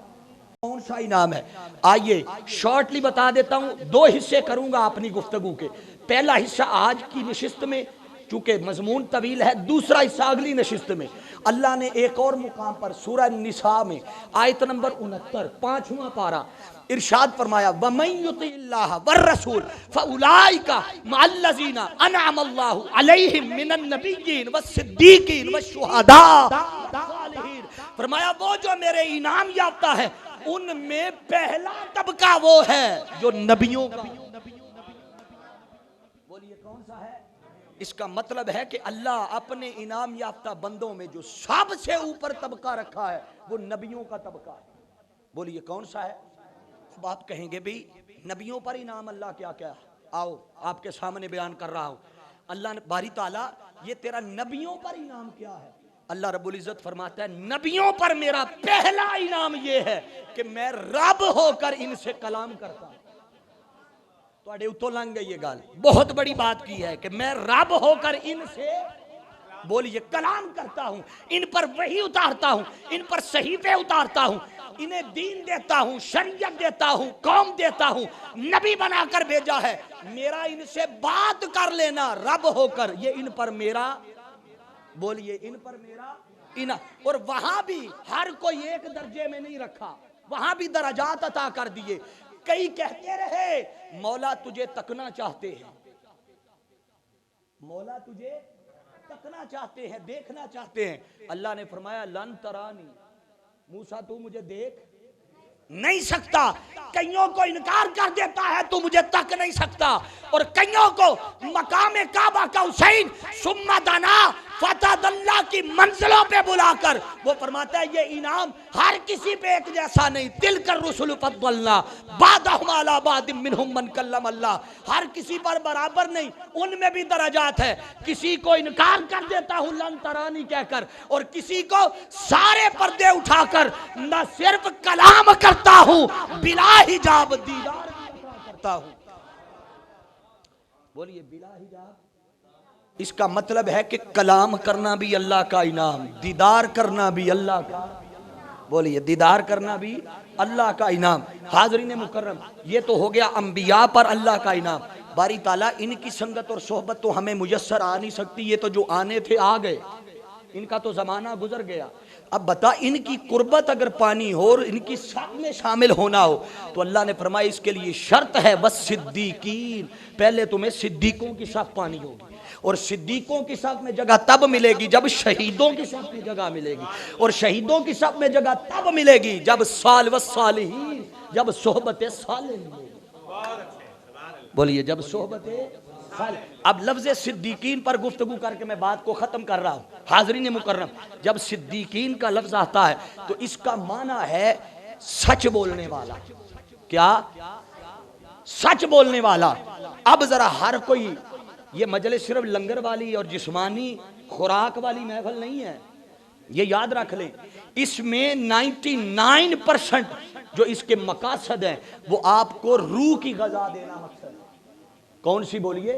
कौन सा इनाम है? आइए शॉर्टली बता देता हूं, दो हिस्से करूंगा अपनी गुफ्तगू के। पहला हिस्सा आज की नशिस्त में, चूंकि मजमून तवील है, दूसरा हिस्सा अगली नशिस्त में। अल्लाह ने एक और मुकाम पर सूरह निसा में आयत नंबर 69 5वां पारा इरशाद फरमाया, वमन युतिल्लाह वररसूल फउलाइका मअल्लज़ीना अनअमल्लाहु अलैहिम मिनन नबिय्यीन वस्सिद्दीकीन वशुहदा सालिहीन। फरमाया वो जो मेरे इनाम याफ्ता है उनमें पहला तबका वो है जो नबियों का। बोलिए कौन सा है? इसका मतलब है कि अल्लाह अपने इनाम याफ्ता बंदों में जो सबसे ऊपर तबका रखा है वो नबियों का तबका है। बोलिए कौन सा है? अब आप कहेंगे भाई नबियों पर इनाम अल्लाह क्या क्या है? आओ आपके सामने बयान कर रहा हूं। अल्लाह ने बारी ताला ये तेरा नबियों पर इनाम क्या है? अल्लाह रब्बुल इज्जत फरमाता है नबियों पर मेरा पहला इनाम यह है कि मैं रब होकर इनसे कलाम करता हूं। तो उतो लंघ गई ये गाल, बहुत बड़ी बात की है कि मैं रब होकर इनसे, बोलिए, कलाम करता हूं, इन पर वही उतारता हूं, इन पर सहीफे उतारता हूं, इन्हें दीन देता हूं, शरीयत देता हूं, कौम देता हूं, नबी बनाकर भेजा है। मेरा इनसे बात कर लेना रब होकर, ये इन पर मेरा, बोलिए, इन पर मेरा इना। और वहां भी हर कोई एक दर्जे में नहीं रखा, वहां भी दराजात अता कर दिए। कई कहते रहे मौला तुझे तकना चाहते हैं, मौला तुझे तकना चाहते हैं, देखना चाहते हैं। अल्लाह ने फरमाया लन तरानी, मूसा तू मुझे देख नहीं सकता। कईयों को इनकार कर देता है तू मुझे तक नहीं सकता, और कईयों को मकाम काबा का हुसैन सुम्मा दाना फतदल्ला की मंजिलों पे बुलाकर वो फरमाता है ये इनाम हर किसी पे एक जैसा नहीं। तिल कर रुसुल फद्दलना बादहुम अला बादिम मिनहुम मन कल्लम अल्लाह, हर किसी पर बराबर नहीं, उनमें भी दराजात है। किसी को इनकार कर देता हूं लन तरानी कहकर, और किसी को सारे पर्दे उठाकर न सिर्फ कलाम करता हूं बिला हिजाब दीदार करता हूं। बोलिए बिला हिजाब, इसका मतलब है कि कलाम करना भी अल्लाह का इनाम, दीदार करना भी अल्लाह का, बोलिए दीदार करना भी अल्लाह का इनाम। हाज़रीन मुकर्रम, ये तो हो गया अंबिया पर अल्लाह का इनाम। बारी ताला इनकी संगत और सोहबत तो हमें मुयस्सर आ नहीं सकती, ये तो जो आने थे आ गए, इनका तो जमाना गुजर गया। अब बता, इनकी कुर्बत अगर पानी हो और इनकी साथ में शामिल होना हो तो अल्लाह ने फरमाया इसके लिए शर्त है बस सिद्दीकीन, पहले तुम्हें सिद्दीकों की साथ पानी होगी, और सिद्दीकों की साथ में जगह तब मिलेगी जब शहीदों की साथ में जगह मिलेगी, और शहीदों की साथ में जगह तब मिलेगी जब साल व सालिहीन, जब सोहबत साले मिलेगी। बोलिए जब सोहबत। अब लफ्ज़ सिद्दीकीन पर गुफ्तगू करके मैं बात को खत्म कर रहा हूं। हाज़रीन मुकर्रम, जब सिद्दीकीन का लफ्ज़ आता है तो इसका माना है सच बोलने वाला। क्या? सच बोलने वाला। अब जरा हर कोई, ये मजलिस सिर्फ लंगर वाली और जिस्मानी खुराक वाली महफिल नहीं है, ये याद रख लें। इसमें 99% जो इसके मकासद हैं वो आपको रूह की ग़ज़ा देना मकसद है। कौन सी? बोलिए,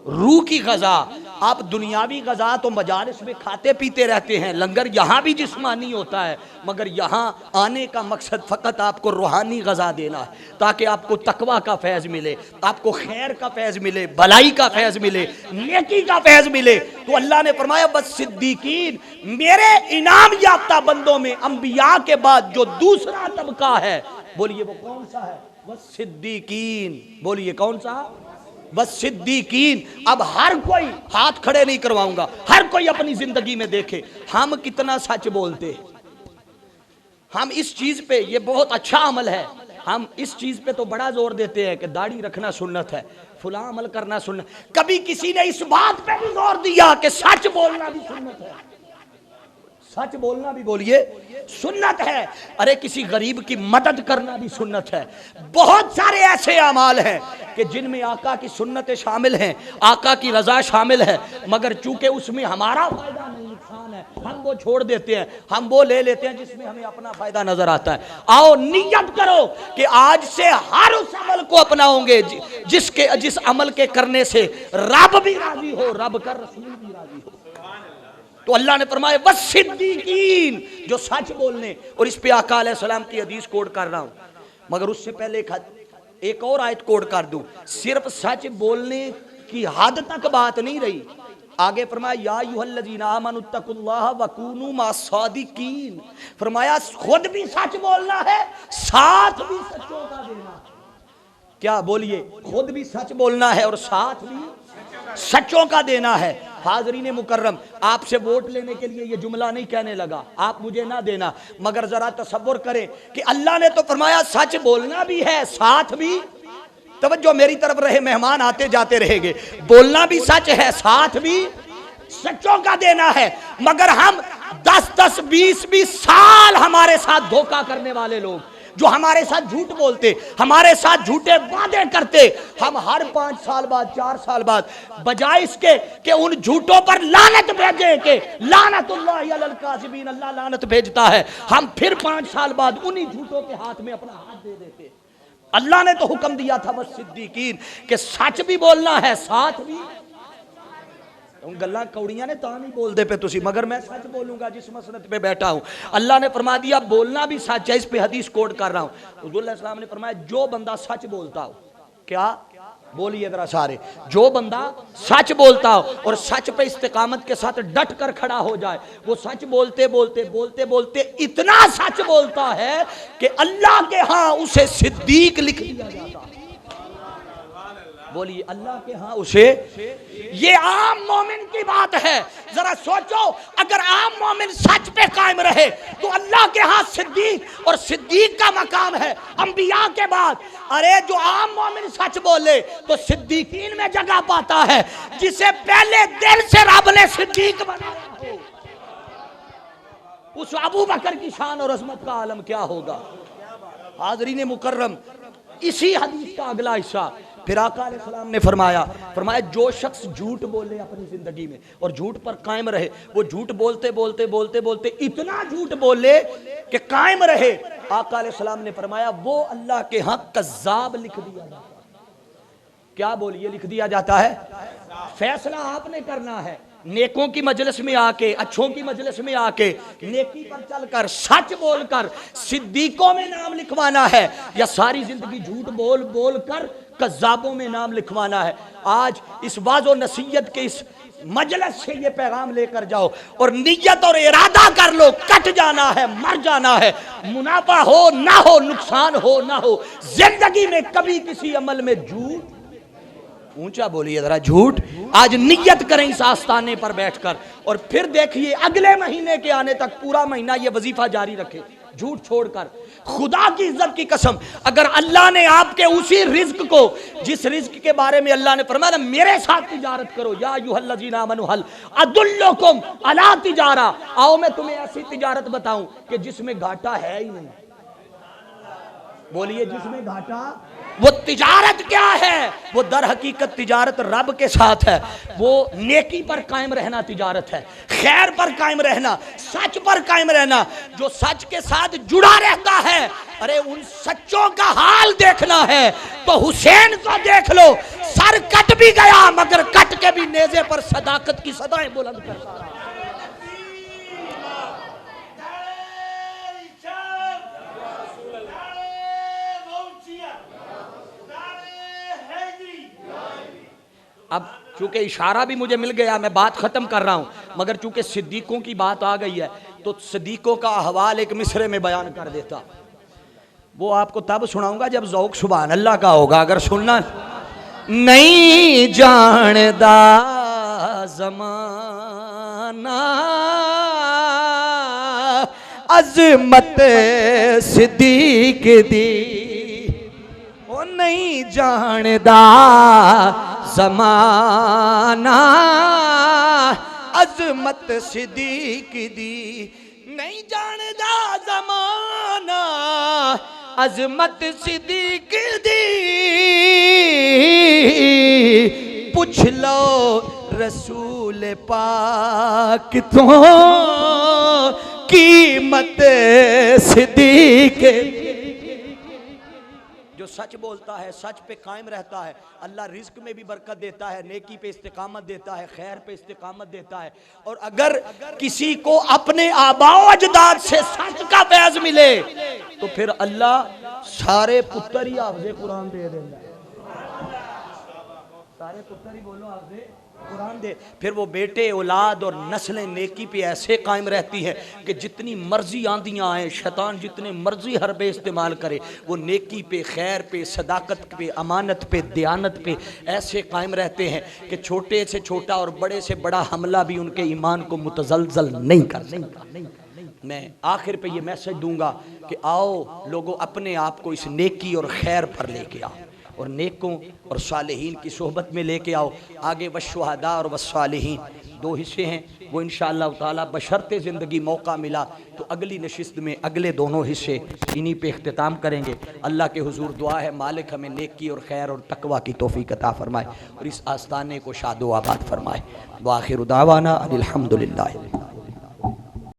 रूह की ग़ज़ा। आप दुनियावी ग़ज़ा तो मजालिस में खाते पीते रहते हैं, लंगर यहाँ भी जिस्मानी होता है, मगर यहाँ आने का मकसद फ़कत आपको रूहानी ग़ज़ा देना है, ताकि आपको तकवा का फैज़ मिले, आपको खैर का फैज़ मिले, भलाई का फैज़ मिले, नेकी का फैज़ मिले। तो अल्लाह ने फरमाया बस सिद्दीकीन, मेरे इनाम याफ्ता बंदों में अंबिया के बाद जो दूसरा तबका है, बोलिए वो कौन सा है? बस सिद्दीकीन। बोलिए कौन सा? बस सिद्दीकीन। अब हर कोई, हाथ खड़े नहीं करवाऊंगा, हर कोई अपनी जिंदगी में देखे हम कितना सच बोलते हैं। हम इस चीज पे, ये बहुत अच्छा अमल है, हम इस चीज पे तो बड़ा जोर देते हैं कि दाढ़ी रखना सुन्नत है, फुला अमल करना सुन्नत। कभी किसी ने इस बात पे भी जोर दिया कि सच बोलना भी सुन्नत है? सच बोलना भी बोलिए सुन्नत है। अरे किसी गरीब की मदद करना भी सुन्नत है। बहुत सारे ऐसे अमाल हैं कि जिनमें आका की सुन्नतें शामिल हैं, आका की रजा शामिल है, मगर चूंकि उसमें हमारा फायदा नहीं नुकसान है, हम वो छोड़ देते हैं, हम वो ले लेते हैं जिसमें हमें अपना फायदा नजर आता है। आओ नियत करो कि आज से हर उस अमल को अपनाओगे जिस अमल के करने से रब भी राजी हो, रब का रसूल भी राजी हो। तो अल्लाह ने फरमाया बस सिद्दीकीन, जो सच बोलने, और इस पे आका अलैहिस्सलाम की हदीस कोड कर रहा हूं, मगर उससे पहले एक और आयत कोड कर दूं। सिर्फ सच बोलने की हद तक बात नहीं रही, आगे फरमाया या अय्युहल्लज़ीना आमनुत्तकुल्लाह वकूनू मास्सादिकीन, फरमाया खुद भी सच बोलना है, साथ भी सच्चों का देना। क्या बोलिए, खुद भी सच बोलना है और साथ भी सच्चों का देना है। हाज़रीन मुकर्रम, आपसे वोट लेने के लिए ये जुमला नहीं कहने लगा, आप मुझे ना देना, मगर जरा तसव्वुर करें कि अल्लाह ने तो फरमाया सच बोलना भी है, साथ भी, तवज्जो मेरी तरफ रहे, मेहमान आते जाते रहेंगे, बोलना भी सच है, साथ भी सच्चों का देना है। मगर हम 10-10, 20-20 साल हमारे साथ धोखा करने वाले लोग, जो हमारे साथ झूठ बोलते, हमारे साथ झूठे वादे करते, हम हर 5 साल बाद, 4 साल बाद, बजाय इसके कि उन झूठों पर लानत भेजें कि लानतुल्लाहि अलल काज़िबीन, अल्लाह लानत भेजता है, हम फिर 5 साल बाद उन्हीं झूठों के हाथ में अपना हाथ दे देते। अल्लाह ने तो हुक्म दिया था बस सिद्दीकीन कि सच भी बोलना है, साथ भी गल्लां कौड़ियां ने तां नहीं बोलते पे तुसी, मगर मैं सच बोलूंगा जिस मसनत पे बैठा हूं। अल्लाह ने फरमा दिया बोलना भी सच है, इस पे हदीस कोड कर रहा हूं। हुज़ूर सल्लल्लाहु ने फरमाया जो बंदा सच बोलता हो, क्या बोलिए जरा सारे, जो बंदा सच बोलता हो और सच पे इस्तिकामत के साथ डट कर खड़ा हो जाए, वो सच बोलते बोलते बोलते बोलते इतना सच बोलता है कि अल्लाह के यहाँ उसे सिद्दीक लिख दिया जाता है। बोलिए अल्लाह के हाँ उसे, ये आम मोमिन की बात है। जरा सोचो, अगर आम मोमिन सच पे कायम रहे तो अल्लाह के हाँ सिद्दीक, और सिद्दीक का मकाम है अंबिया के बाद। अरे जो आम मोमिन सच बोले तो सिद्दीकीन में जगह पाता है, जिसे पहले दिल से रब ने सिद्दीक बनाया हो, उस अबू बकर की शान और अजमत का आलम क्या होगा। हाज़रीन मुकर्रम, इसी हदीस का अगला हिस्सा फिर आका अलैहिस्सलाम ने फरमाया जो शख्स झूठ बोले अपनी जिंदगी में और झूठ पर कायम रहे, वो झूठ बोलते बोलते बोलते बोलते इतना झूठ बोले कि कायम रहे, आका अलैहिस्सलाम ने फरमाया वो अल्लाह के यहाँ कज़्ज़ाब लिख दिया जाता है। क्या बोलिए, लिख दिया जाता है। फैसला आपने करना है, नेकों की मजलिस में आके, अच्छों की मजलिस में आके, नेकी पर चलकर, सच बोलकर सिद्दीकों में नाम लिखवाना है, या सारी जिंदगी झूठ बोल बोल कर कज़्ज़ाबों में नाम लिखवाना है। आज इस वाज़ो नसीहत के इस मजलिस से ये पैगाम लेकर जाओ और नियत और इरादा कर लो, कट जाना है, मर जाना है, मुनाफा हो ना हो, नुकसान हो ना हो, जिंदगी में कभी किसी अमल में झूठ, ऊंचा बोलिए जरा, झूठ। आज नियत करें इस आस्ताने पर बैठकर, और फिर देखिए अगले महीने के आने तक पूरा महीना ये वजीफा जारी रखे, झूठ छोड़कर। खुदा की इज्जत की कसम, अगर अल्लाह ने आपके उसी रिज्क को, जिस रिज्क के बारे में अल्लाह ने फरमाया मेरे साथ तिजारत करो, या अय्युहल्लज़ीना आमनू हल अदुल्लुकुम अला तिजारा, आओ मैं तुम्हें ऐसी तिजारत बताऊं कि जिसमें घाटा है ही नहीं। बोलिए जिसमें घाटा, वो तिजारत क्या है? वो दर हकीकत तिजारत रब के साथ है, वो नेकी पर कायम रहना तिजारत है, खैर पर कायम रहना, सच पर कायम रहना। जो सच के साथ जुड़ा रहता है, अरे उन सच्चों का हाल देखना है तो हुसैन को देख लो, सर कट भी गया मगर कट के भी नेज़े पर सदाकत की सदाएं बुलंद करता रहा। अब चूंकि इशारा भी मुझे मिल गया, मैं बात खत्म कर रहा हूं, मगर चूंकि सिद्दीकों की बात आ गई है तो सिद्दीकों का अहवाल एक मिसरे में बयान कर देता। वो आपको तब सुनाऊंगा जब ज़ौक़ सुभान अल्लाह का होगा। अगर सुनना नहीं जानदा ज़माना अज़मत सिद्दीक दी, ओ नहीं जानदा ज़माना अजमत सिद्दीक दी नहीं जानदा ज़माना अजमत सिद्दीक दी पूछ लो रसूल पाक तो कीमत सिद्दीक जो सच बोलता है सच पे कायम रहता है अल्लाह रिज्क में भी बरकत देता है नेकी पे इस्तिकामत देता है खैर पे इस्तिकामत देता है। और अगर किसी को अपने आबाओ अजदाद से सच का फैज़ मिले तो फिर अल्लाह सारे पुत्र ही हाफ़िज़े कुरान दे देता है। सारे पुत्र ही बोलो हाफ़िज़े कुरान दे। फिर वो बेटे औलाद और नस्लें नेकी पे ऐसे कायम रहती है कि जितनी मर्जी आंधियाँ आए शैतान जितने मर्जी हरबे इस्तेमाल करे वो नेकी पे खैर पे सदाकत पे अमानत पे दयानत पे ऐसे कायम रहते हैं कि छोटे से छोटा और बड़े से बड़ा हमला भी उनके ईमान को मुतज़लज़ल नहीं कर सकता। मैं आखिर पे ये मैसेज दूंगा कि आओ लोगों अपने आप को इस नेकी और खैर पर लेके आओ और नेकों और सालिहीन की सोहबत में लेके आओ। आगे वशुहदा और वस्सालिहीन दो हिस्से हैं वो इंशाअल्लाह ताला बशर्ते ज़िंदगी मौका मिला तो अगली नशिस्त में अगले दोनों हिस्से इन्हीं पे इख्तिताम करेंगे। अल्लाह के हुजूर दुआ है मालिक हमें नेकी और खैर और तकवा की तौफीक अता फरमाए और इस आस्ताने को शादो आबाद फरमाए। व आखिर दावाना अनिल हम्दुलिल्लाह।